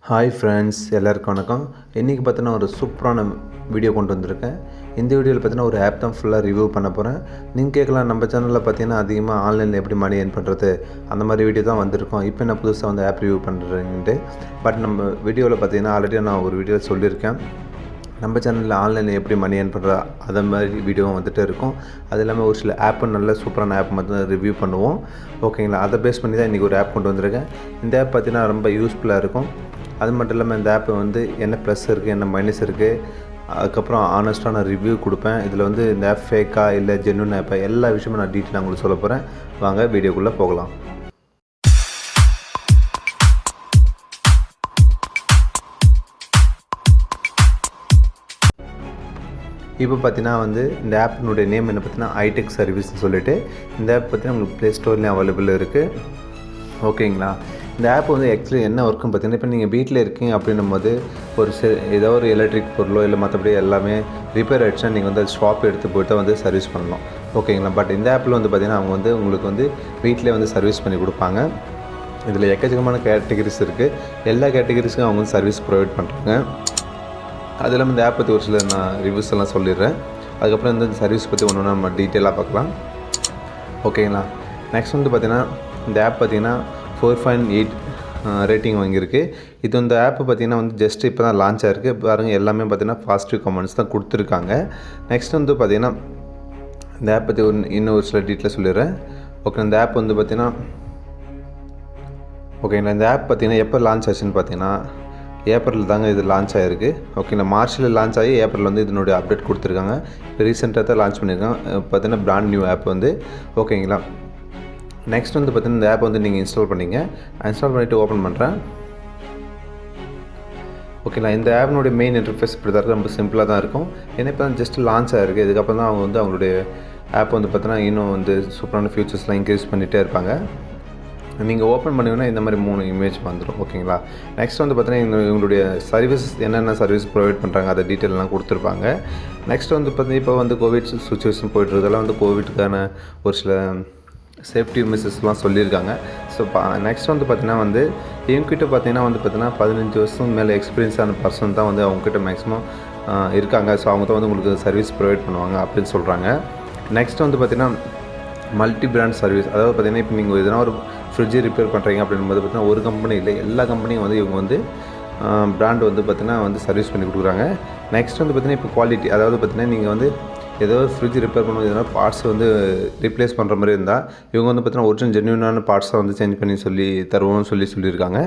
Hi friends, எல்லாருக்கும் வணக்கம். இன்றைக்கி பார்த்தீங்கன்னா ஒரு சூப்பரான வீடியோ கொண்டு வந்திருக்கேன். இந்த வீடியோவில் பார்த்தீங்கன்னா ஒரு ஆப் தான் ஃபுல்லாக ரிவ்யூ பண்ண போகிறேன். நீங்கள் கேட்கலாம், நம்ம சேனலில் பார்த்தீங்கன்னா அதிகமாக ஆன்லைனில் எப்படி மணி ஏர்ன் பண்ணுறது அந்த மாதிரி வீடியோ தான் வந்திருக்கோம். இப்போ நான் புதுசாக வந்து ஆப் ரிவ்யூ பண்ணுறேன்ட்டு. பட் நம்ம வீடியோவில் பார்த்தீங்கன்னா ஆல்ரெடி நான் ஒரு வீடியோ சொல்லியிருக்கேன். நம்ம சேனலில் ஆன்லைனில் எப்படி மணி ஏர்ன் பண்ணுற அதை மாதிரி வீடியோவும் வந்துட்டு இருக்கும். அது இல்லாமல் ஒரு சில ஆப்பு நல்ல சூப்பரான ஆப் மட்டும் ரிவ்யூ பண்ணுவோம். ஓகேங்களா, அதை பேஸ் பண்ணி தான் இன்றைக்கி ஒரு ஆப் கொண்டு வந்திருக்கேன். இந்த ஆப் பார்த்தீங்கன்னா ரொம்ப யூஸ்ஃபுல்லாக இருக்கும். அது மட்டும் இல்லாமல் இந்த ஆப் வந்து என்ன ப்ளஸ் இருக்குது, என்ன மைனஸ் இருக்குது, அதுக்கப்புறம் ஆனஸ்ட்டாக நான் ரிவ்யூ கொடுப்பேன். இதில் வந்து இந்த ஆப் ஃபேக்கா இல்லை ஜென்யூன் ஆப்பா எல்லா விஷயமும் நான் டீட்டெயிலாக உங்களுக்கு சொல்ல போகிறேன். வாங்க வீடியோக்குள்ளே போகலாம். இப்போ பார்த்தீங்கன்னா வந்து இந்த ஆப்பினுடைய நேம் என்ன பார்த்தீங்கன்னா ஐடெக் சர்வீஸ்னு சொல்லிட்டு இந்த ஆப் பார்த்தீங்கன்னா உங்களுக்கு ப்ளே ஸ்டோர்லேயும் அவைலபிள் இருக்குது. ஓகேங்களா, இந்த ஆப் வந்து ஆக்சுவலி என்ன ஒர்க்குன்னு பார்த்தீங்கன்னா, இப்போ நீங்கள் வீட்டில் இருக்கீங்க அப்படின்னும் போது ஏதோ ஒரு எலக்ட்ரிக் பொருளோ இல்லை மற்றபடி எல்லாமே ரிப்பேர் ஆகிடுச்சுன்னா நீங்கள் வந்து அது ஷாப் எடுத்து போய்ட்டு வந்து சர்வீஸ் பண்ணணும். ஓகேங்களா, பட் இந்த ஆப்பில் வந்து பார்த்திங்கன்னா அவங்க வந்து உங்களுக்கு வந்து வீட்டிலே வந்து சர்வீஸ் பண்ணி கொடுப்பாங்க. இதில் எக்கச்சக்கமான கேட்டகரிஸ் இருக்குது. எல்லா கேட்டகரிஸுக்கும் அவங்க வந்து சர்வீஸ் ப்ரொவைட் பண்ணுறாங்க. அது இல்லாமல் இந்த ஆப் பற்றி ஒரு சில நான் ரிவ்யூஸ் எல்லாம் சொல்லிடுறேன். அதுக்கப்புறம் இந்த சர்வீஸ் பற்றி ஒன்று நம்ம டீட்டெயிலாக பார்க்கலாம். ஓகேங்களா, நெக்ஸ்ட் வந்து பார்த்திங்கன்னா இந்த ஆப் பார்த்திங்கன்னா 4.8 ரேட்டிங் வாங்கியிருக்கு. இது இந்த ஆப்பு பார்த்திங்கன்னா வந்து ஜஸ்ட் இப்போ தான் லான்ச் ஆகிருக்கு. பாருங்கள், எல்லாமே பார்த்திங்கன்னா பாசிட்டிவ் கமெண்ட்ஸ் தான் கொடுத்துருக்காங்க. நெக்ஸ்ட் வந்து பார்த்திங்கன்னா இந்த ஆப் பற்றி இன்னும் ஒரு சில டீட்டெயிலாக சொல்லிடுறேன். ஓகே, இந்த ஆப் வந்து பார்த்திங்கன்னா ஓகேங்களா, இந்த ஆப் பார்த்திங்கன்னா எப்போ லான்ச் ஆச்சுன்னு பார்த்திங்கன்னா ஏப்ரலில் தாங்க இது லான்ச் ஆகிருக்கு. ஓகேங்களா, மார்ச்சில் லான்ச் ஆகி ஏப்ரல் வந்து இதனுடைய அப்டேட் கொடுத்துருக்காங்க. இப்போ ரீசெண்டாக தான் லான்ச் பண்ணியிருக்காங்க. பார்த்திங்கன்னா பிராண்ட் நியூ ஆப் வந்து. ஓகேங்களா, நெக்ஸ்ட் வந்து பார்த்திங்கன்னா இந்த ஆப் வந்து நீங்கள் இன்ஸ்டால் பண்ணிங்க. இன்ஸ்டால் பண்ணிவிட்டு ஓப்பன் பண்ணுறேன். ஓகேங்களா, இந்த ஆப்னுடைய மெயின் இன்டர்ஃபேஸ் இப்படி தான் இருக்குது. ரொம்ப சிம்பிளாக தான் இருக்கும். ஏன்னா இப்போ தான் ஜஸ்ட் லான்ச் ஆகிருக்கு. இதுக்கப்புறம் தான் அவங்க வந்து அவங்களுடைய ஆப் வந்து பார்த்தீங்கன்னா இன்னும் வந்து சூப்பரான ஃபியூச்சர்ஸ்லாம் இன்க்ரீஸ் பண்ணிகிட்டே இருப்பாங்க. நீங்கள் ஓப்பன் பண்ணிங்கன்னா இந்த மாதிரி 3 இமேஜ் வந்துடும். ஓகேங்களா, நெக்ஸ்ட் வந்து பார்த்தீங்கன்னா இவங்களுடைய சர்வீஸ் என்னென்ன சர்வீஸ் ப்ரொவைட் பண்ணுறாங்க அதை டீட்டெயிலெலாம் கொடுத்துருப்பாங்க. நெக்ஸ்ட் வந்து பார்த்தீங்கன்னா இப்போ வந்து கோவிட் சுச்சுவேஷன் போய்ட்டுருக்கெல்லாம் வந்து கோவிட்டுக்கான ஒரு சில சேஃப்டி மெஷர்ஸ்லாம் சொல்லியிருக்காங்க. ஸோ நெக்ஸ்ட் வந்து பார்த்திங்கன்னா வந்து இவங்ககிட்ட பார்த்திங்கன்னா வந்து பார்த்திங்கன்னா 15 வருஷம் மேலே எக்ஸ்பீரியன்ஸான பர்சன் தான் வந்து அவங்கக்கிட்ட மேக்ஸிமம் இருக்காங்க. ஸோ அவங்க தான் வந்து உங்களுக்கு சர்வீஸ் ப்ரொவைட் பண்ணுவாங்க அப்படின்னு சொல்கிறாங்க. நெக்ஸ்ட் வந்து பார்த்திங்கன்னா மல்டி பிராண்ட் சர்வீஸ். அதாவது பார்த்திங்கன்னா இப்போ நீங்கள் எதனா ஒரு ஃப்ரிட்ஜை ரிப்பேர் பண்ணுறீங்க அப்படின்போது பார்த்திங்கன்னா ஒரு கம்பெனி இல்லை, எல்லா கம்பெனியும் வந்து இவங்க வந்து பிராண்ட் வந்து பார்த்திங்கன்னா வந்து சர்வீஸ் பண்ணி கொடுக்குறாங்க. நெக்ஸ்ட் வந்து பார்த்திங்கன்னா இப்போ குவாலிட்டி, அதாவது பார்த்திங்கன்னா நீங்கள் வந்து ஏதோ ஃப்ரிட்ஜ் ரிப்பேர் பண்ணும்போது எதனா பார்ட்ஸ் வந்து ரீப்ளேஸ் பண்ணுற மாதிரி இருந்தால் இவங்க வந்து பார்த்திங்கன்னா ஒரிஜினல் ஜென்யூனான பார்ட்ஸை வந்து சேஞ்ச் பண்ணி தருவோம்னு சொல்லியிருக்காங்க.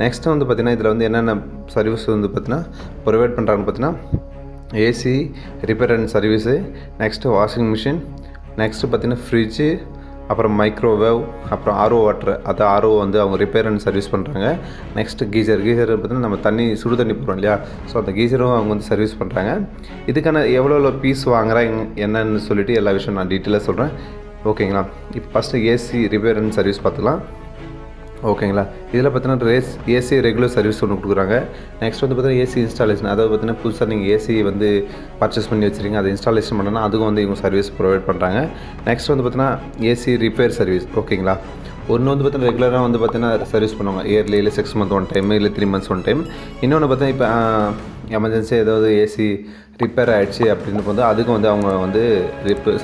நெக்ஸ்ட்டு வந்து பார்த்திங்கன்னா இதில் வந்து என்னென்ன சர்வீஸ் வந்து பார்த்திங்கன்னா ப்ரொவைட் பண்ணுறாங்கன்னு பார்த்திங்கன்னா AC repair and service, next washing machine, next பார்த்திங்கன்னா ஃப்ரிட்ஜு, அப்புறம் மைக்ரோவேவ், அப்புறம் ஆர்ஓ வாட்டர், அது ஆர்ஓ வந்து அவங்க ரிப்பேர் அண்ட் சர்வீஸ் பண்ணுறாங்க. நெக்ஸ்ட்டு கீசர் பார்த்திங்கன்னா நம்ம சுடு தண்ணி போடுறோம் இல்லையா, ஸோ அந்த கீசரும் அவங்க வந்து சர்வீஸ் பண்ணுறாங்க. இதுக்கான எவ்வளோ பீஸ் வாங்குறாங்க என்னன்னு சொல்லிட்டு எல்லா விஷயம் நான் டீட்டெயிலாக சொல்கிறேன். ஓகேங்களா, இப்போ first AC repair and service பார்த்துக்கலாம். ஓகேங்களா, இதில் பார்த்தீங்கன்னா ஏசி ரெகுலர் சர்வீஸ் ஒன்று கொடுக்குறாங்க. நெக்ஸ்ட் வந்து பார்த்தீங்கன்னா ஏசி இன்ஸ்டாலேஷன், அதாவது பார்த்தீங்கன்னா புதுசாக நீங்கள் ஏசி வந்து பர்ச்சேஸ் பண்ணி வச்சுருக்கீங்க, அதை இன்ஸ்டாலேஷன் பண்ணனா அதுக்கும் வந்து இவங்க சர்வீஸ் ப்ரொவைட் பண்ணுறாங்க. நெக்ஸ்ட் வந்து பார்த்தீங்கன்னா ஏசி ரிப்பேர் சர்வீஸ். ஓகேங்களா, ஒன்று வந்து பார்த்தீங்கன்னா ரெகுலராக வந்து பார்த்தீங்கன்னா சர்வீஸ் பண்ணுவாங்க. இயர்லி இல்லை 6 மந்த் ஒன் டைம் இல்லை 3 மந்த்ஸ் ஒன் டைம். இன்னொன்று பார்த்தீங்கன்னா இப்போ எமர்ஜென்சி ஏதாவது ஏசி ரிப்பேர் ஆகிடுச்சு அப்படின்னு வந்து அதுக்கும் வந்து அவங்க வந்து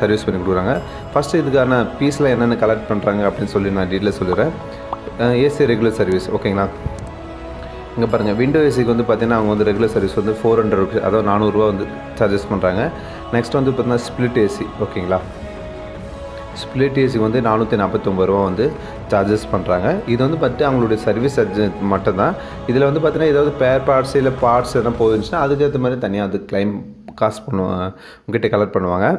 சர்வீஸ் பண்ணி கொடுக்குறாங்க. ஃபஸ்ட்டு இதுக்கான பீஸில் என்னென்ன கலெக்ட் பண்ணுறாங்க அப்படின்னு சொல்லி நான் டீட்டெயிலாக சொல்லிடுறேன். AC regular service. ஓகேங்களா, இங்கே பாருங்கள், விண்டோ ஏசிக்கு வந்து பார்த்திங்கன்னா அவங்க வந்து ரெகுலர் சர்வீஸ் வந்து 400 ருபீஸ், அதாவது 400 ரூபா வந்து சார்ஜஸ் பண்ணுறாங்க. நெக்ஸ்ட் வந்து பார்த்திங்கன்னா ஸ்ப்ளிட் ஏசி. ஓகேங்களா, ஸ்ப்ளிட் ஏசிக்கு வந்து 449 ரூபா வந்து சார்ஜஸ் பண்ணுறாங்க. இது வந்து பார்த்து அவங்களுடைய சர்வீஸ் சார்ஜ் மட்டும் தான். இதில் வந்து பார்த்திங்கன்னா ஏதாவது பேர் பார்ட்ஸ் இல்லை பார்ட்ஸ் எதனா போயிருந்துச்சுன்னா அதுக்கேற்ற மாதிரி தனியாக அது கிளைம் காசு பண்ணுவாங்க, உங்கள்கிட்ட கலெக்ட் பண்ணுவாங்க.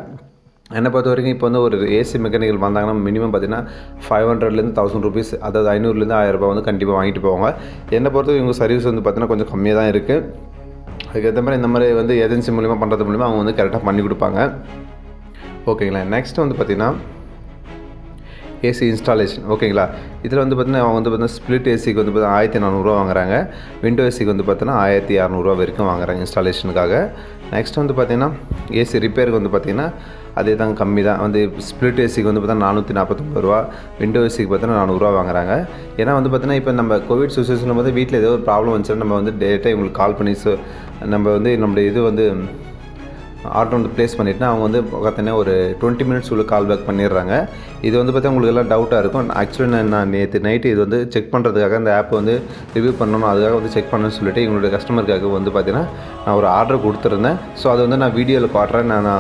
என்னை பொறுத்த வரைக்கும் இப்போ வந்து ஒரு ஏசி மெக்கானிக்கல் வந்தாங்கன்னா மினிமம் பார்த்திங்கன்னா 500லேருந்து 1000 ருபீஸ், அதாவது 500லேருந்து 1000 ரூபா வந்து கண்டிப்பாக வாங்கிட்டு போவாங்க. என்னை பொறுத்த இவங்க சர்வீஸ் வந்து பார்த்திங்கன்னா கொஞ்சம் கம்மியாக தான் இருக்குது. அதுக்கேற்ற மாதிரி இந்த மாதிரி வந்து ஏஜென்சி மூலிமா பண்ணுறது மூலிமா அவங்க வந்து கரெக்டாக பண்ணி கொடுப்பாங்க. ஓகேங்களா, நெக்ஸ்ட் வந்து பார்த்திங்கன்னா ஏசி இன்ஸ்டாலேஷன் ஓகேங்களா. இதில் வந்து பார்த்தீங்கன்னா அவங்க வந்து பார்த்தீங்கன்னா ஸ்ப்ளிட் ஏசிக்கு வந்து பார்த்தீங்கன்னா 1400 வாங்குறாங்க. விண்டோ ஏசிக்கு வந்து பார்த்தீங்கன்னா 1600 வரைக்கும் வாங்குறாங்க இன்ஸ்டாலேஷனுக்காக. நெக்ஸ்ட் வந்து பார்த்தீங்கன்னா ஏசி ரிப்பேருக்கு வந்து பார்த்தீங்கன்னா அதே தான் கம்மி தான். வந்து ஸ்ப்ளிட் ஏசிக்கு வந்து பார்த்தீங்கன்னா 449 ரூபா, விண்டோ ஏசிக்கு பார்த்தீங்கன்னா 400 வாங்குறாங்க. ஏன்னா வந்து பார்த்தீங்கன்னா இப்போ நம்ம கோவிட் சுச்சுவேஷனில் வந்து வீட்டில் ஏதோ ஒரு ப்ராப்ளம் வந்துச்சுன்னா நம்ம வந்து டேரெக்டாக இவங்களுக்கு கால் பண்ணி நம்ம வந்து நம்மளுடைய இது வந்து ஆர்டர் வந்து ப்ளேஸ் பண்ணிவிட்டுனா அவங்க வந்து பார்த்தீங்கன்னா ஒரு 20 மினிட்ஸ் உள்ள கால் பேக் பண்ணிடுறாங்க. இது வந்து பார்த்தீங்கன்னா உங்களுக்கு எல்லாம் டவுட்டாக இருக்கும். ஆக்சுவலி நான் நேற்று நைட்டு இது வந்து செக் பண்ணுறதுக்காக அந்த ஆப் வந்து ரிவ்யூ பண்ணணும், அதுக்காக வந்து செக் பண்ணணும்னு சொல்லிட்டு எங்களுடைய கஸ்டமருக்காக வந்து பார்த்தீங்கன்னா நான் ஒரு ஆர்டர் கொடுத்துருந்தேன். ஸோ அது வந்து நான் வீடியோவில் காட்டுறேன். நான்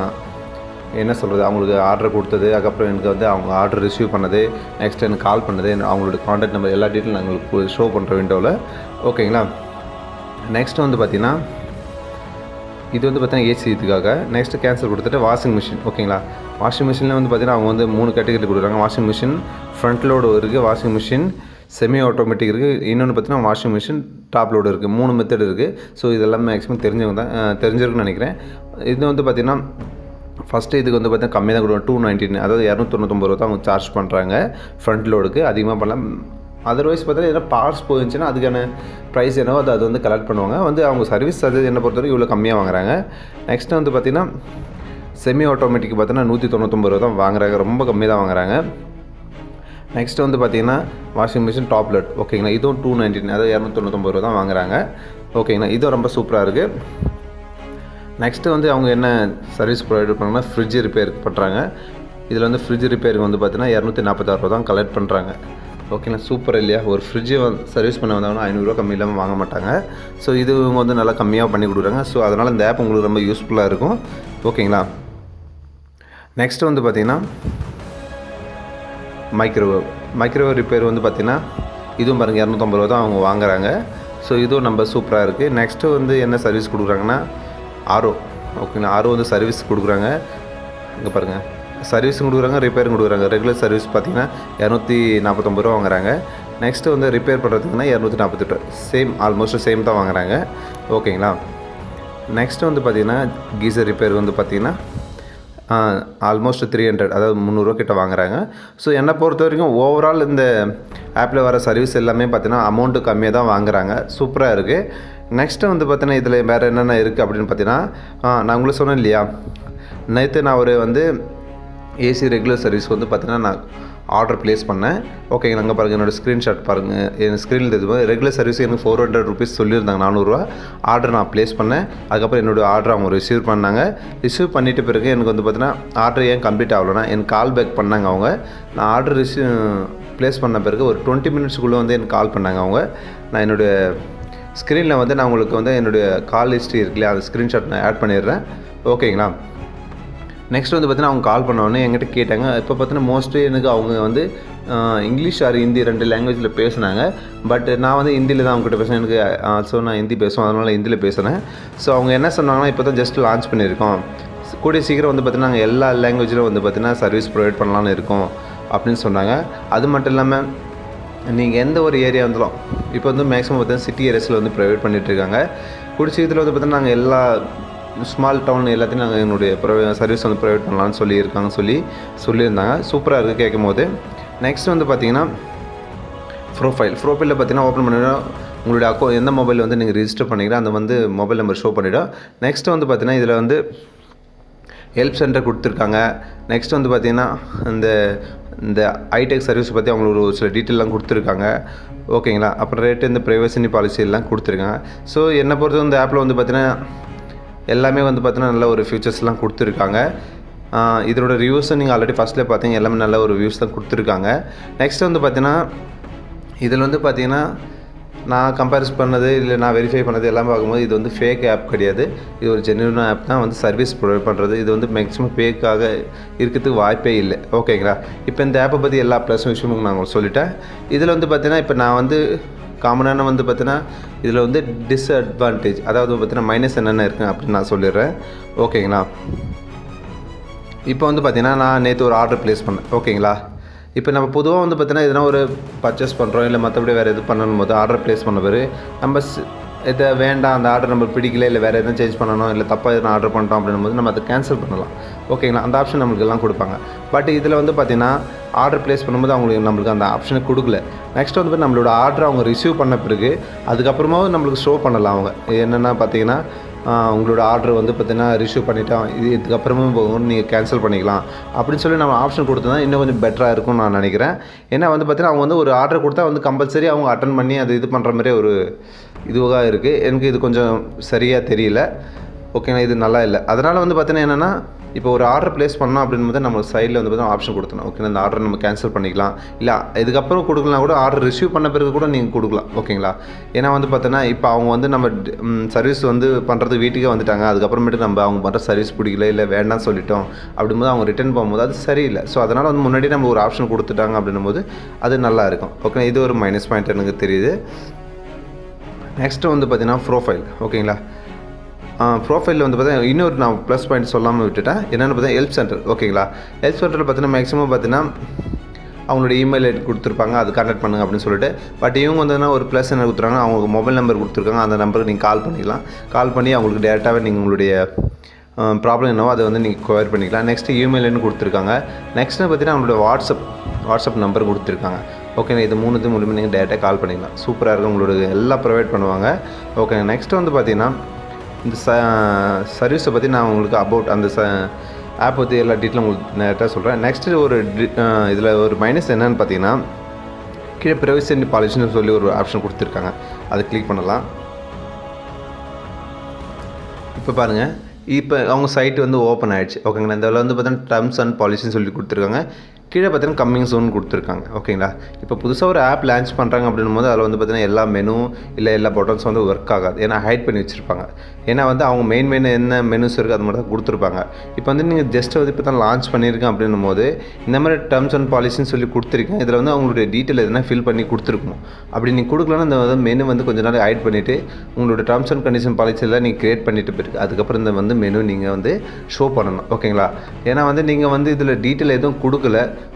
என்ன சொல்கிறது, அவங்களுக்கு ஆர்டர் கொடுத்தது, அதுக்கப்புறம் எனக்கு வந்து அவங்க ஆர்டர் ரிசீவ் பண்ணது, நெக்ஸ்ட் எனக்கு கால் பண்ணது, அவங்களோட கான்டாக்ட் நம்பர் எல்லா டீட்டெயிலும் நான் உங்களுக்கு ஷோ பண்ணுற விண்டோவில் ஓகேங்களா. நெக்ஸ்ட் வந்து பார்த்திங்கன்னா இது வந்து பார்த்தீங்கன்னா ஏசி இதுக்காக. நெக்ஸ்ட்டு கேன்சல் கொடுத்துட்டு வாஷிங் மிஷின் ஓகேங்களா. வாஷிங் மிஷினில் வந்து பார்த்திங்கன்னா அவங்க வந்து 3 கேட்டகரி கொடுக்குறாங்க. வாஷிங் மிஷின் ஃப்ரண்ட் லோடு இருக்குது, வாஷிங் மிஷின் செமி ஆட்டோமேட்டிக் இருக்குது, இன்னொன்று பார்த்தீங்கன்னா வாஷிங் மிஷின் டாப் லோடு இருக்குது. 3 மெத்தட் இருக்குது. ஸோ இதெல்லாம் மேக்ஸிமம் தெரிஞ்சிருக்குன்னு நினைக்கிறேன். இது வந்து பார்த்திங்கன்னா ஃபஸ்ட்டு இதுக்கு வந்து பார்த்தீங்கன்னா கம்மியாக தான் கொடுக்குறாங்க. 299 அதாவது 299 ரூபா தான் அவங்க சார்ஜ் பண்ணுறாங்க ஃப்ரண்ட் லோடுக்கு. அதிகமாக பண்ணலாம். அதர்வைஸ் பார்த்தீங்கன்னா எதனா பார்ட்ஸ் போயிருந்துச்சுன்னா அதுக்கான ப்ரைஸ் என்னவோ அது வந்து கலெக்ட் பண்ணுவாங்க. வந்து அவங்க சர்வீஸ் சார்ஜஸ் என்ன பொறுத்தவரைக்கும் இவ்வளோ கம்மியாக வாங்குறாங்க. நெக்ஸ்ட்டு வந்து பார்த்திங்கன்னா செமி ஆட்டோமேட்டிக் பார்த்தீங்கன்னா 199 ரூபா தான் வாங்குறாங்க. ரொம்ப கம்மி தான் வாங்குறாங்க. நெக்ஸ்ட்டு வந்து பார்த்திங்கன்னா வாஷிங் மிஷின் டாப் லோட் ஓகேங்களா. இதுவும் 299 அதாவது 299 ரூபா தான் வாங்குறாங்க ஓகேங்களா. இதுவும் ரொம்ப சூப்பராக இருக்குது. நெக்ஸ்ட்டு வந்து அவங்க என்ன சர்வீஸ் ப்ரொவைட் பண்ணுறாங்கன்னா ஃப்ரிட்ஜ் ரிப்பேர் பண்ணுறாங்க. இதில் வந்து ஃப்ரிட்ஜ் ரிப்பேருக்கு வந்து பார்த்தீங்கன்னா 246 ரூபா தான் கலெக்ட் பண்ணுறாங்க ஓகேங்களா. சூப்பர் இல்லையா. ஒரு ஃப்ரிட்ஜை சர்வீஸ் பண்ண வந்தாங்கன்னா 500 ரூபா கம்மி இல்லாமல் வாங்க மாட்டாங்க. ஸோ இது இவங்க வந்து நல்லா கம்மியாக பண்ணி கொடுக்குறாங்க. ஸோ அதனால் இந்த ஆப் உங்களுக்கு ரொம்ப யூஸ்ஃபுல்லாக இருக்கும் ஓகேங்களா. நெக்ஸ்ட்டு வந்து பார்த்திங்கன்னா மைக்ரோவேவ் ரிப்பேர் வந்து பார்த்திங்கன்னா இதுவும் பாருங்கள் 250 ரூபா தான் அவங்க வாங்குறாங்க. ஸோ இதுவும் நம்ம சூப்பராக இருக்குது. நெக்ஸ்ட்டு வந்து என்ன சர்வீஸ் கொடுக்குறாங்கன்னா ஆர்ஓ ஓகேங்களா. ஆர்ஓ வந்து சர்வீஸ் கொடுக்குறாங்க. இங்கே பாருங்கள் சர்வீஸும் கொடுக்குறாங்க, ரிப்பேரும் கொடுக்குறாங்க. ரெகுலர் சர்வீஸ் பார்த்திங்கன்னா 249 ரூபா வாங்குறாங்க. நெக்ஸ்ட்டு வந்து ரிப்பேர் பண்ணுறதுக்குன்னா 248 சேம் ஆல்மோஸ்ட் சேம் தான் வாங்குறாங்க ஓகேங்களா. நெக்ஸ்ட்டு வந்து பார்த்திங்கன்னா கீசர் ரிப்பேர் வந்து பார்த்திங்கன்னா ஆல்மோஸ்ட் 300 அதாவது 300 ரூபா கிட்ட வாங்குறாங்க. ஸோ என்னை பொறுத்த வரைக்கும் ஓவரால் இந்த ஆப்பில் வர சர்வீஸ் எல்லாமே பார்த்திங்கன்னா அமௌண்ட்டு கம்மியாக தான் வாங்குறாங்க. சூப்பராக இருக்குது. நெக்ஸ்ட்டு வந்து பார்த்தீங்கன்னா இதில் வேறு என்னென்ன இருக்குது அப்படின்னு பார்த்தீங்கன்னா நான் உங்களுக்கு சொன்னேன் இல்லையா, நேற்று நான் ஒரு வந்து ஏசி ரெகுலர் சர்வீஸ் வந்து பார்த்தீங்கன்னா நான் ஆர்டர் ப்ளேஸ் பண்ணேன் ஓகேங்க. அங்கே பாருங்கள் என்னோடய ஸ்க்ரீன்ஷாட் பாருங்கள். என் ஸ்க்ரீனில் தெரியுது ரெகுலர் சர்வீஸ் எனக்கு 400 ருபீஸ் சொல்லியிருந்தாங்க, 400 ரூபா ஆர்டர் நான் ப்ளேஸ் பண்ணேன். அதுக்கப்புறம் என்னோடய ஆர்டர் அவங்க ரிசீவ் பண்ணாங்க. ரிசீவ் பண்ணிவிட்டு பிறகு எனக்கு வந்து பார்த்தீங்கன்னா ஆர்டர் ஏன் கம்ப்ளீட் ஆகலைன்னா எனக்கு கால் பேக் பண்ணாங்க அவங்க. நான் ஆர்டர் ப்ளேஸ் பண்ண பிறகு ஒரு 20 மினிட்ஸ்க்குள்ளே வந்து எனக்கு கால் பண்ணாங்க அவங்க. நான் என்னுடைய ஸ்க்ரீனில் வந்து நான் உங்களுக்கு வந்து என்னுடைய கால் ஹிஸ்ட்ரி இருக்குல்லையா, அந்த ஸ்க்ரீன்ஷாட் நான் ஆட் பண்ணிடுறேன் ஓகேங்களா. நெக்ஸ்ட் வந்து பார்த்தீங்கன்னா அவங்க கால் பண்ணோன்னே என்கிட்ட கேட்டாங்க. இப்போ பார்த்தீங்கன்னா மோஸ்ட்லி எனக்கு அவங்க வந்து இங்கிலீஷ் ஆர் ஹிந்தி 2 லாங்குவேஜில் பேசினாங்க. பட் நான் வந்து ஹிந்தியில் தான் அவங்ககிட்ட பேசுனேன். எனக்கு ஸோ நான் ஹிந்தி பேசுவேன், அதனால் ஹிந்தியில் பேசுகிறேன். ஸோ அவங்க என்ன சொன்னாங்கன்னா இப்போ தான் ஜஸ்ட் லான்ச் பண்ணியிருக்கோம், கூடிய சீக்கிரம் வந்து பார்த்தீங்கன்னா நாங்கள் எல்லா லாங்குவேஜிலும் வந்து பார்த்தீங்கன்னா சர்வீஸ் ப்ரொவைட் பண்ணலான்னு இருக்கோம் அப்படின்னு சொன்னாங்க. அது மட்டும் இல்லாமல் நீங்கள் எந்த ஒரு ஏரியா இருந்தாலும் இப்போ வந்து மேக்ஸிமம் பார்த்தீங்கன்னா சிட்டி ஏரியாஸில் வந்து ப்ரொவைட் பண்ணிகிட்ருக்காங்க. கூடிய சீக்கிரத்தில் வந்து பார்த்தீங்கன்னா நாங்கள் எல்லா ஸ்மால் டவுன் எல்லாத்தையும் நாங்கள் எங்களுடைய சர்வீஸ் வந்து ப்ரொவைட் பண்ணலான்னு சொல்லியிருந்தாங்க. சூப்பராக இருக்குது கேட்கும் போது. நெக்ஸ்ட் வந்து பார்த்திங்கன்னா ப்ரோஃபைலில் பார்த்தீங்கன்னா ஓப்பன் பண்ணிவிடும். உங்களுடைய எந்த மொபைல் வந்து நீங்கள் ரிஜிஸ்டர் பண்ணிக்கிறோம் அந்த வந்து மொபைல் நம்பர் ஷோ பண்ணிவிடும். நெக்ஸ்ட் வந்து பார்த்திங்கன்னா இதில் வந்து ஹெல்ப் சென்டர் கொடுத்துருக்காங்க. நெக்ஸ்ட் வந்து பார்த்திங்கன்னா இந்த ஐடெக் சர்வீஸ் பற்றி அவங்களுக்கு ஒரு சில டீட்டெயிலாம் கொடுத்துருக்காங்க ஓகேங்களா. அப்புறம் ரேட்டு இந்த ப்ரைவசி பாலிசி எல்லாம் கொடுத்துருக்காங்க. ஸோ என்னை பொறுத்த இந்த ஆப்பில் வந்து பார்த்திங்கன்னா எல்லாமே வந்து பார்த்திங்கன்னா நல்ல ஒரு ஃபியூச்சர்ஸ்லாம் கொடுத்துருக்காங்க. இதோட ரிவ்யூஸை நீங்கள் ஆல்ரெடி ஃபஸ்ட்டில் பார்த்தீங்க, எல்லாமே நல்ல ஒரு ரிவ்யூஸ் தான் கொடுத்துருக்காங்க. நெக்ஸ்ட் வந்து பார்த்திங்கன்னா இதில் வந்து பார்த்திங்கன்னா நான் கம்பேரிஸ் பண்ணது இல்லை நான் வெரிஃபை பண்ணது எல்லாம் பார்க்கும்போது இது வந்து ஃபேக் ஆப் கிடையாது. இது ஒரு ஜென்யூனான ஆப் தான் வந்து சர்வீஸ் ப்ரொவைட் பண்ணுறது. இது வந்து மேக்ஸிமம் ஃபேக்காக இருக்கிறதுக்கு வாய்ப்பே இல்லை ஓகேங்களா. இப்போ இந்த ஆப்பை பற்றி எல்லா ப்ளஸ் விஷயமும் நான் சொல்லிட்டேன். இதில் வந்து பார்த்திங்கன்னா இப்போ நான் வந்து காமனான வந்து பார்த்தீங்கன்னா இதில் வந்து டிஸ்அட்வான்டேஜ், அதாவது பார்த்தீங்கன்னா மைனஸ் என்னென்ன இருக்குது அப்படின்னு நான் சொல்லிடுறேன் ஓகேங்களா. இப்போ வந்து பார்த்திங்கன்னா நான் நேற்று ஒரு ஆர்டர் ப்ளேஸ் பண்ணேன் ஓகேங்களா. இப்போ நம்ம பொதுவாக வந்து பார்த்திங்கன்னா எதனா ஒரு பர்ச்சேஸ் பண்ணுறோம் இல்லை மற்றபடி வேறு எது பண்ணணும் போது ஆர்டர் ப்ளேஸ் பண்ண பிறகு நம்ம இதை வேண்டாம், அந்த ஆர்டர் நம்மளுக்கு பிடிக்கல, இல்லை வேறு எதுவும் சேஞ்ச் பண்ணணும், இல்லை தப்பாக எதுவும் ஆர்டர் பண்ணிட்டோம் அப்படின்னும்போது நம்ம அதை கேன்சல் பண்ணலாம். ஓகேங்களா, அந்த ஆப்ஷன் நம்மளுக்கு எல்லாம் கொடுப்பாங்க. பட் இதில் வந்து பார்த்திங்கன்னா ஆர்டர் ப்ளேஸ் பண்ணும்போது நம்மளுக்கு அந்த ஆப்ஷனை கொடுக்கல. நெக்ஸ்ட் வந்து நம்மளோட ஆர்டர் அவங்க ரிசீவ் பண்ண பிறகு அதுக்கப்புறமாவும் நம்மளுக்கு ஷோ பண்ணலாம். அவங்க என்னென்னா பார்த்திங்கன்னா உங்களோட ஆர்டர் வந்து பார்த்திங்கன்னா ரிசீவ் பண்ணிவிட்டோம், இதுக்கப்புறமும் நீங்கள் கேன்சல் பண்ணிக்கலாம் அப்படின்னு சொல்லி நம்ம ஆப்ஷன் கொடுத்தா இன்னும் கொஞ்சம் பெட்டராக இருக்கும்னு நான் நினைக்கிறேன். ஏன்னா வந்து பார்த்திங்கன்னா அவங்க வந்து ஒரு ஆர்டர் கொடுத்தா வந்து கம்பல்சரி அவங்க அட்டன் பண்ணி அது இது பண்ணுற மாதிரி ஒரு இதுவாக இருக்குது. எனக்கு இது கொஞ்சம் சரியாக தெரியல. ஓகேங்களா, இது நல்லா இல்லை. அதனால் வந்து பார்த்தீங்கன்னா என்னென்னா, இப்போ ஒரு ஆர்டர் ப்ளேஸ் பண்ணோம் அப்படின்போது நம்ம சைடில் வந்து பார்த்தீங்கன்னா ஆப்ஷன் கொடுத்தணும். ஓகேங்களா, இந்த ஆர்டர் நம்ம கேன்சல் பண்ணிக்கலாம், இல்லை இதுக்கப்புறம் கொடுக்கலாம், கூட ஆர்டர் ரிசீவ் பண்ண பிறகு கூட நீங்கள் கொடுக்கலாம். ஓகேங்களா, ஏன்னா வந்து பார்த்தோன்னா இப்போ அவங்க வந்து நம்ம சர்வீஸ் வந்து பண்ணுறது வீட்டுக்கே வந்துட்டாங்க, அதுக்கப்புறமேட்டு நம்ம அவங்க பண்ணுற சர்வீஸ் பிடிக்கல, இல்லை வேண்டாம்னு சொல்லிட்டோம் அப்படின்போது அவங்க ரிட்டர்ன் போகும்போது அது சரியில்லை. ஸோ அதனால் வந்து முன்னாடி நம்ம ஒரு ஆப்ஷன் கொடுத்துட்டாங்க அப்படின்னும் போது அது நல்லா இருக்கும். ஓகே, இது ஒரு மைனஸ் பாயிண்ட் எனக்கு தெரியுது. நெக்ஸ்ட்டு வந்து பார்த்திங்கன்னா ப்ரோஃபைல். ஓகேங்களா, ப்ரோஃபைலில் வந்து பார்த்தீங்கன்னா இன்னொரு நான் ப்ளஸ் பாயிண்ட் சொல்லாமல் விட்டுட்டேன். என்னென்னு பார்த்தீங்கன்னா ஹெல்ப் சென்டர். ஓகேங்களா, ஹெல்ப் சென்டரில் பார்த்தீங்கன்னா மேக்ஸிமம் பார்த்தீங்கன்னா அவங்களோட இமெயில் ஐடி கொடுத்துருப்பாங்க, அது கான்டாக்ட் பண்ணுங்க அப்படின்னு சொல்லிட்டு. பட் இவங்க வந்து ஒரு ப்ளஸ் என்ன கொடுத்துருக்காங்க, அவங்க மொபைல் நம்பர் கொடுத்துருக்காங்க, அந்த நம்பருக்கு நீங்கள் கால் பண்ணிக்கலாம். கால் பண்ணி அவங்களுக்கு டேரெக்டாகவே நீங்கள் உங்களுடைய ப்ராப்ளம் என்னவோ அதை வந்து நீங்கள் கவர் பண்ணிக்கலாம். நெக்ஸ்ட்டு இமெயில்னு கொடுத்துருக்காங்க. நெக்ஸ்ட்டு பார்த்தீங்கன்னா அவங்களோட வாட்ஸ்அப் நம்பர் கொடுத்துருக்காங்க. ஓகேங்க, இது மூலியமாக நீங்கள் டேரெக்டாக கால் பண்ணிக்கலாம். சூப்பராக இருக்கும், உங்களோட எல்லாம் ப்ரொவைட் பண்ணுவாங்க. ஓகேங்க, நெக்ஸ்ட்டு வந்து பார்த்தீங்கன்னா இந்த சர்வீஸை பற்றி நான் உங்களுக்கு அபவுட் அந்த ஆப் பற்றி எல்லா டீட்டெயிலும் உங்களுக்கு நேரட்டாக சொல்கிறேன். நெக்ஸ்ட்டு இதில் ஒரு மைனஸ் என்னென்னு பார்த்தீங்கன்னா கீழே ப்ரைவசி அண்ட் பாலிசின்னு சொல்லி ஒரு ஆப்ஷன் கொடுத்துருக்காங்க, அதை கிளிக் பண்ணலாம். இப்போ பாருங்கள், இப்போ அவங்க சைட்டு வந்து ஓப்பன் ஆகிடுச்சு. ஓகேங்களா, இந்த வந்து பார்த்தீங்கன்னா டர்ம்ஸ் அண்ட் பாலிசின்னு சொல்லி கொடுத்துருக்காங்க. கீழே பார்த்தீங்கன்னா கம்மிங் சூன் கொடுத்துருக்காங்க. ஓகேங்களா, இப்போ புதுசாக ஒரு ஆப் லான்ச் பண்ணுறாங்க அப்படின்னும் போது அதில் வந்து பார்த்தீங்கன்னா எல்லா மெனு இல்லை எல்லா பட்டன்ஸும் வந்து ஒர்க் ஆகாது. ஏன்னா ஹைட் பண்ணி வச்சுருப்பாங்க. ஏன்னா வந்து அவங்க மெயின் என்ன மெனுஸ் இருக்குது அது மட்டும் தான் கொடுத்துருப்பாங்க. இப்போ வந்து நீங்கள் ஜஸ்ட் வந்து இப்போ தான் லான்ச் பண்ணியிருக்கேன் அப்படின்னும் போது இந்த மாதிரி டர்ம்ஸ் அண்ட் பாலிசின்னு சொல்லி கொடுத்துருக்கேன். இதில் வந்து அவங்களுடைய டீட்டெயில் எதுனா ஃபில் பண்ணி கொடுத்துருக்கணும். அப்படி நீங்கள் கொடுக்கலன்னா இந்த வந்து மெனு வந்து கொஞ்ச நாள் ஹைட் பண்ணிவிட்டு உங்களோட டர்ம்ஸ் அண்ட் கண்டிஷன் பாலிசியெல்லாம் நீங்கள் க்ரியேட் பண்ணிட்டு போயிருக்கு. அதுக்கப்புறம் இந்த வந்து மெனு நீங்கள் வந்து ஷோ பண்ணணும். ஓகேங்களா, ஏன்னா வந்து நீங்கள் வந்து இதில் டீட்டெயில் எதுவும்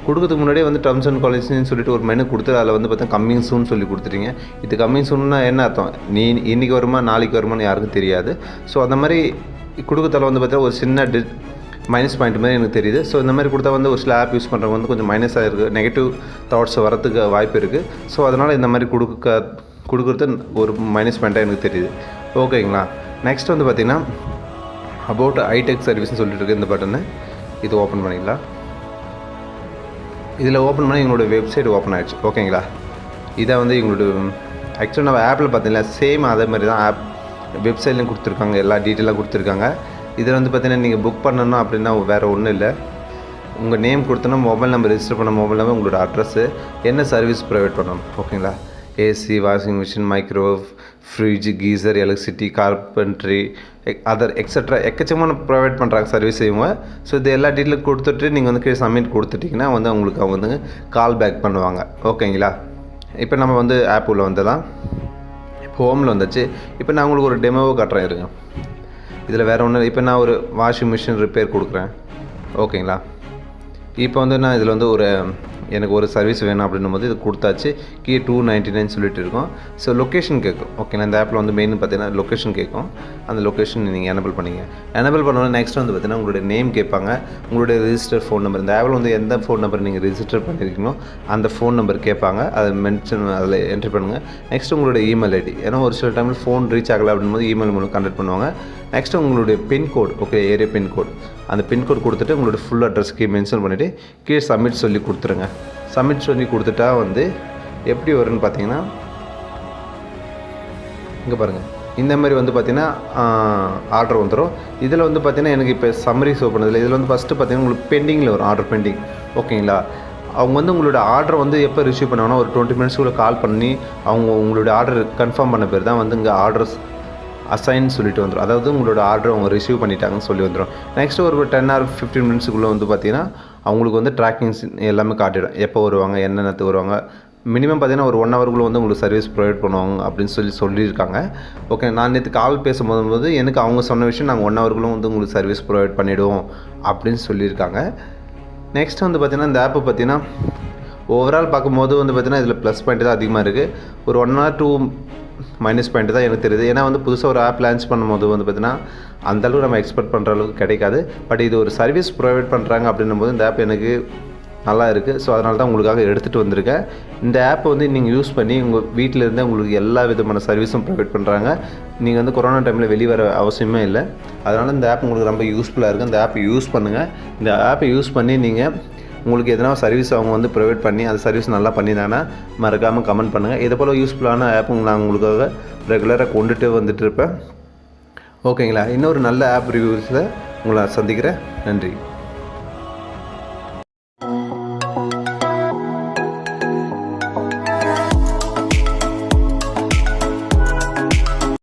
கொடுக்கறதுக்கு முன்னாடியே வந்து டர்ம்ஸ் அண்ட் பாலிசின்னு சொல்லிட்டு ஒரு மெனு கொடுத்து அதில் வந்து பார்த்தா கம்மிங் சூன் சொல்லி கொடுத்துட்டீங்க. இது கம்மிங் சூன்னா என்ன அர்த்தம், நீ இன்றைக்கி வருமா நாளைக்கு வருமானு யாருக்கும் தெரியாது. ஸோ அந்த மாதிரி கொடுக்கறதால வந்து பார்த்தா ஒரு சின்ன மைனஸ் பாயிண்ட் மாதிரி எனக்கு தெரியுது. ஸோ இந்த மாதிரி கொடுத்தா வந்து ஒரு சில ஆப் யூஸ் பண்ணுறவங்க வந்து கொஞ்சம் மைனஸாக இருக்குது, நெகட்டிவ் தாட்ஸ் வரத்துக்கு வாய்ப்பு இருக்குது. ஸோ அதனால் இந்த மாதிரி கொடுக்குறது ஒரு மைனஸ் பாயிண்ட்டாக எனக்கு தெரியுது. ஓகேங்களா, நெக்ஸ்ட் வந்து பார்த்திங்கன்னா அபவுட் ஐடெக் சர்வீஸ்னு சொல்லிட்டு இருக்குது. இந்த பட்டனை இது ஓப்பன் பண்ணிக்கலாம். இதில் ஓப்பன் பண்ணி எங்களோட வெப்சைட் ஓப்பன் ஆகிடுச்சு. ஓகேங்களா, இதை வந்து எங்களோட ஆக்சுவலாக நம்ம ஆப்பில் பார்த்தீங்கன்னா சேம் அதே மாதிரி தான் ஆப் வெப்சைட்லையும் கொடுத்துருக்காங்க, எல்லா டீட்டெயிலாக கொடுத்துருக்காங்க. இதில் வந்து பார்த்தீங்கன்னா நீங்கள் புக் பண்ணணும் அப்படின்னா வேறு ஒன்றும் இல்லை. உங்கள் நேம் கொடுத்தோன்னா மொபைல் நம்பர் ரெஜிஸ்டர் பண்ண மொபைல் நம்பர், உங்களோட அட்ரஸ்ஸு, என்ன சர்வீஸ் ப்ரொவைட் பண்ணணும். ஓகேங்களா, AC, washing machine, microwave, fridge, geyser, electricity, carpentry, other extra எக்கச்சக்கமான ப்ரொவைட் பண்ணுறாங்க சர்வீஸ் இவங்க. ஸோ இது எல்லா டீட்டெயிலும் கொடுத்துட்டு நீங்கள் வந்து கீழே சப்மிட் கொடுத்துட்டிங்கன்னா வந்து அவங்களுக்கு அவங்க வந்து கால் பேக் பண்ணுவாங்க. ஓகேங்களா, இப்போ நம்ம வந்து ஆப் உள்ள வந்ததான், இப்போ ஹோமில் வந்துச்சு. இப்போ நான் உங்களுக்கு ஒரு டெமோவை காட்டுறேன் இருங்க. இதில் வேறு ஒன்று, இப்போ நான் ஒரு வாஷிங் மிஷின் ரிப்பேர் கொடுக்குறேன். ஓகேங்களா, இப்போ வந்து நான் இதில் வந்து எனக்கு ஒரு சர்வீஸ் வேணும் அப்படின்னும் போது இது கொடுத்தாச்சு. கீழே 299 சொல்லிட்டு இருக்கோம். ஸோ லொக்கேஷன் கேட்கும். ஓகேங்களா, இந்த ஆப்பில் வந்து மெயின் பார்த்தீங்கன்னா லொக்கேஷன் கேட்கும். அந்த லொக்கேஷன் நீங்கள் எனபிள் பண்ணிங்க. எனபிள் பண்ணோன்னா நெக்ஸ்ட் வந்து பார்த்தீங்கன்னா உங்களுடைய நேம் கேட்பாங்க, உங்களுடைய ரிஜிஸ்டர் ஃபோன் நம்பர். இந்த ஆப்பில் வந்து எந்த ஃபோன் நம்பர் நீங்கள் ரிஜிஸ்டர் பண்ணியிருக்கீங்களோ அந்த ஃபோன் நம்பர் கேட்பாங்க, அதை மென்ஷன் அதில் என்ட்ரி பண்ணுங்கள். நெக்ஸ்ட் உங்களுடைய இமெயில் ஐடி, ஏன்னா ஒரு சில டைமில் ஃபோன் ரீச் ஆகலை அப்படின்போது இமெயில் மூலம் கான்டாக்ட் பண்ணுவாங்க. நெக்ஸ்ட்டு உங்களுடைய பின்கோடு, ஓகே, ஏரியா பின்கோடு, அந்த பின்கோடு கொடுத்துட்டு உங்களோட ஃபுல் அட்ரஸ்க்கு மென்ஷன் பண்ணிவிட்டு கீழே சப்மிட் சொல்லி கொடுத்துருங்க. சப்மிட் சொல்லி கொடுத்துட்டா வந்து எப்படி வரும்னு பார்த்தீங்கன்னா இங்கே பாருங்கள், இந்த மாதிரி வந்து பார்த்தீங்கன்னா ஆர்டர் வந்துடும். இதில் வந்து பார்த்தீங்கன்னா எனக்கு இப்போ சம்மரி ஷோ பண்ணதில்லை. இதில் வந்து ஃபஸ்ட்டு பார்த்தீங்கன்னா உங்களுக்கு பெண்டிங்கில் வரும், ஆர்டர் பெண்டிங். ஓகேங்களா, அவங்க வந்து உங்களோட ஆர்டர் வந்து எப்போ ரிசீவ் பண்ணுவாங்கன்னா ஒரு 20 மினிட்ஸ்க்குள்ளே கால் பண்ணி அவங்க உங்களுடைய ஆர்டர் கன்ஃபார்ம் பண்ண பேர் தான் வந்து இங்கே ஆர்டர்ஸ் அசைன் சொல்லிட்டு வந்துடும். அதாவது உங்களோட ஆர்டர் அவங்க ரிசீவ் பண்ணிட்டாங்கன்னு சொல்லி வந்துடும். நெக்ஸ்ட்டு ஒரு 10 or 15 மினிட்ஸுக்குள்ளே வந்து பார்த்தீங்கன்னா அவங்களுக்கு வந்து ட்ராக்கிங்ஸ் எல்லாமே காட்டிடும், எப்போ வருவாங்க, என்னென்னத்துக்கு வருவாங்க. மினிமம் பார்த்தீங்கன்னா ஒரு 1 ஹவருக்குள்ளே வந்து உங்களுக்கு சர்வீஸ் ப்ரொவைட் பண்ணுவாங்க அப்படின்னு சொல்லியிருக்காங்க. ஓகே, நான் நேற்று கால் பேசும்போது எனக்கு அவங்க சொன்ன விஷயம் நாங்கள் 1 ஹவருக்குள்ளே வந்து உங்களுக்கு சர்வீஸ் ப்ரொவைட் பண்ணிவிடுவோம் அப்படின்னு சொல்லியிருக்காங்க. நெக்ஸ்ட் வந்து பார்த்திங்கன்னா இந்த ஆப்பை பார்த்திங்கன்னா ஓவரால் பார்க்கும்போது வந்து பார்த்திங்கன்னா இதில் ப்ளஸ் பாயிண்ட் தான் அதிகமாக இருக்குது. ஒரு 1 or 2 மைனஸ் பாயிண்ட் தான் எனக்கு தெரியுது. ஏன்னா வந்து புதுசாக ஒரு ஆப் லான்ச் பண்ணும்போது வந்து பார்த்திங்கன்னா அந்தளவுக்கு நம்ம எக்ஸ்பெக்ட் பண்ணுற அளவுக்கு கிடைக்காது. பட் இது ஒரு சர்வீஸ் ப்ரொவைட் பண்ணுறாங்க அப்படின்னும்போது இந்த ஆப் எனக்கு நல்லா இருக்குது. ஸோ அதனால தான் உங்களுக்காக எடுத்துகிட்டு வந்திருக்கேன். இந்த ஆப் வந்து நீங்கள் யூஸ் பண்ணி உங்கள் வீட்டில் இருந்தே உங்களுக்கு எல்லா விதமான சர்வீஸும் ப்ரொவைட் பண்ணுறாங்க. நீங்கள் வந்து கொரோனா டைமில் வெளியே வர அவசியமே இல்லை. அதனால் இந்த ஆப் உங்களுக்கு ரொம்ப யூஸ்ஃபுல்லாக இருக்குது. இந்த ஆப்பை யூஸ் பண்ணுங்கள். இந்த ஆப்பை யூஸ் பண்ணி நீங்கள் உங்களுக்கு எதனா சர்வீஸ் அவங்க வந்து ப்ரொவைட் பண்ணி அந்த சர்வீஸ் நல்லா பண்ணியிருந்தாங்கன்னா மறக்காமல் கமெண்ட் பண்ணுங்கள். இது போல் யூஸ்ஃபுல்லான ஆப் நான் உங்களுக்காக ரெகுலராக கொண்டுட்டு வந்துட்டு இருப்பேன். ஓகேங்களா? இன்னொரு நல்ல ஆப் ரிவ்யூஸில் உங்களை சந்திக்கிறேன். நன்றி.